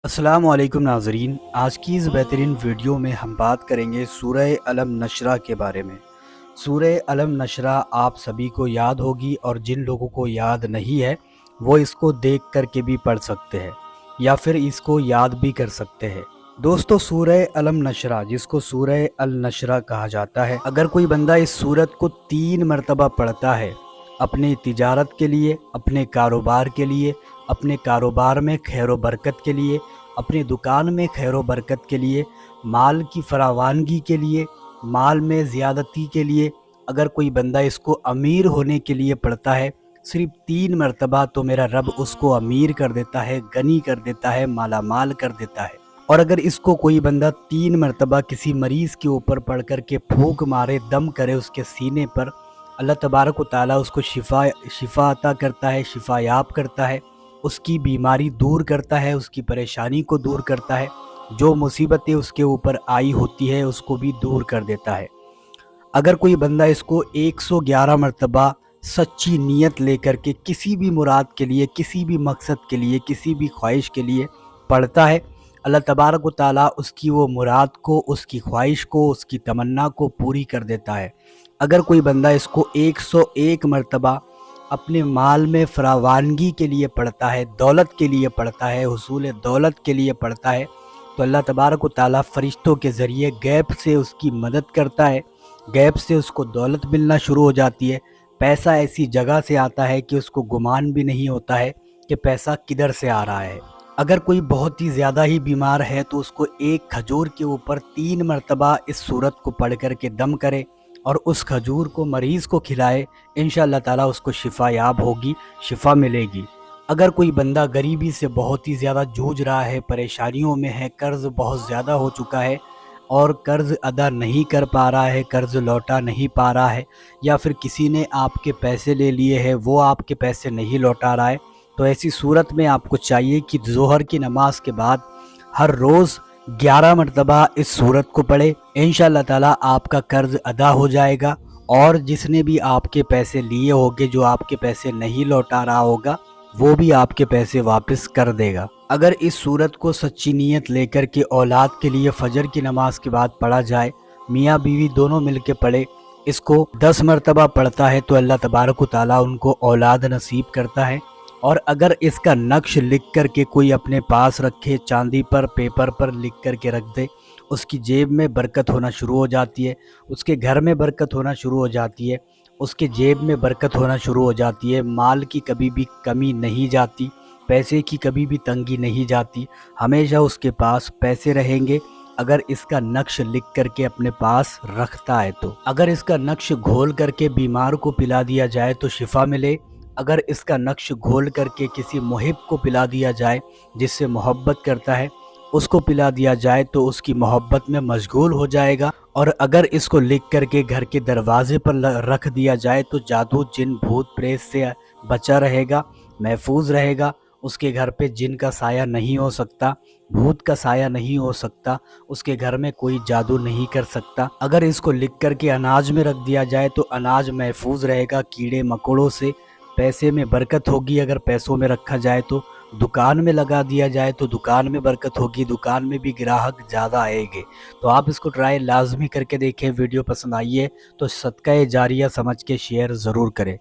अस्सलाम वालेकुम नाज़रीन। आज की इस बेहतरीन वीडियो में हम बात करेंगे सूरह अलम नशरा के बारे में। सूरह अलम नशरा आप सभी को याद होगी, और जिन लोगों को याद नहीं है वो इसको देख कर के भी पढ़ सकते हैं या फिर इसको याद भी कर सकते हैं। दोस्तों, सूरह अलम नशरा, जिसको सूरह अल नशरा कहा जाता है, अगर कोई बंदा इस सूरत को 3 मरतबा पढ़ता है अपनी तिजारत के लिए, अपने कारोबार के लिए, अपने कारोबार में खैर व बरकत के लिए, अपनी दुकान में खैर व बरकत के लिए, माल की फरावानगी के लिए, माल में ज़्यादती के लिए, अगर कोई बंदा इसको अमीर होने के लिए पढ़ता है सिर्फ 3 मरतबा, तो मेरा रब उसको अमीर कर देता है, गनी कर देता है, माला माल कर देता है। और अगर इसको कोई बंदा 3 मरतबा किसी मरीज़ के ऊपर पढ़ कर के फूंक मारे, दम करे उसके सीने पर, अल्लाह तबारक व तआला उसको शिफा अता करता है, शिफा याब करता है, उसकी बीमारी दूर करता है, उसकी परेशानी को दूर करता है, जो मुसीबतें उसके ऊपर आई होती है उसको भी दूर कर देता है। अगर कोई बंदा इसको 111 मरतबा सच्ची नीयत लेकर के किसी भी मुराद के लिए, किसी भी मकसद के लिए, किसी भी ख्वाहिश के लिए पढ़ता है, अल्लाह तबारक व तआला उसकी वो मुराद को, उसकी ख्वाहिश को, उसकी तमन्ना को पूरी कर देता है। अगर कोई बंदा इसको 101 मरतबा अपने माल में फरावानगी के लिए पढ़ता है, दौलत के लिए पढ़ता है, हुसूल दौलत के लिए पढ़ता है, तो अल्लाह तबारक व तआला फ़रिश्तों के ज़रिए गैब से उसकी मदद करता है, गैब से उसको दौलत मिलना शुरू हो जाती है। पैसा ऐसी जगह से आता है कि उसको गुमान भी नहीं होता है कि पैसा किधर से आ रहा है। अगर कोई बहुत ही ज़्यादा ही बीमार है तो उसको एक खजूर के ऊपर 3 मरतबा इस सूरत को पढ़ कर के दम करे और उस खजूर को मरीज़ को खिलाए, इंशाअल्लाह ताला उसको शिफा याब होगी, शिफा मिलेगी। अगर कोई बंदा गरीबी से बहुत ही ज़्यादा जूझ रहा है, परेशानियों में है, कर्ज़ बहुत ज़्यादा हो चुका है और कर्ज़ अदा नहीं कर पा रहा है, कर्ज़ लौटा नहीं पा रहा है, या फिर किसी ने आपके पैसे ले लिए हैं, वो आपके पैसे नहीं लौटा रहा है, तो ऐसी सूरत में आपको चाहिए कि ज़ोहर की नमाज के बाद हर रोज़ 11 मरतबा इस सूरत को पढ़े। इंशाअल्लाह ताला आपका कर्ज़ अदा हो जाएगा, और जिसने भी आपके पैसे लिए होंगे, जो आपके पैसे नहीं लौटा रहा होगा, वो भी आपके पैसे वापस कर देगा। अगर इस सूरत को सच्ची नीयत लेकर के औलाद के लिए फजर की नमाज के बाद पढ़ा जाए, मियाँ बीवी दोनों मिल के पढ़े, इसको 10 मरतबा पढ़ता है तो अल्लाह तबारक व तआला उनको औलाद नसीब करता है। और अगर इसका नक्श लिख कर के कोई अपने पास रखे, चांदी पर, पेपर पर लिख कर के रख दे, उसकी जेब में बरकत होना शुरू हो जाती है, उसके घर में बरकत होना शुरू हो जाती है, उसके जेब में बरकत होना शुरू हो जाती है। माल की कभी भी कमी नहीं जाती, पैसे की कभी भी तंगी नहीं जाती, हमेशा उसके पास पैसे रहेंगे अगर इसका नक्श लिख करके अपने पास रखता है तो। अगर इसका नक्श घोल करके बीमार को पिला दिया जाए तो शिफा मिले, अगर इसका नक्श घोल करके किसी मुहिब को पिला दिया जाए, जिससे मोहब्बत करता है, उसको पिला दिया जाए तो उसकी मोहब्बत में मशगूल हो जाएगा। और अगर इसको लिख करके घर के दरवाजे पर रख दिया जाए तो जादू, जिन, भूत प्रेत से बचा रहेगा, महफूज रहेगा। उसके घर पे जिन का साया नहीं हो सकता, भूत का साया नहीं हो सकता, उसके घर में कोई जादू नहीं कर सकता। अगर इसको लिख करके अनाज में रख दिया जाए तो अनाज महफूज रहेगा कीड़े मकोड़ों से, पैसे में बरकत होगी। अगर पैसों में रखा जाए तो दुकान में लगा दिया जाए तो दुकान में बरकत होगी, दुकान में भी ग्राहक ज़्यादा आएंगे। तो आप इसको ट्राई लाजमी करके देखें। वीडियो पसंद आई है तो सदका जारिया समझ के शेयर ज़रूर करें।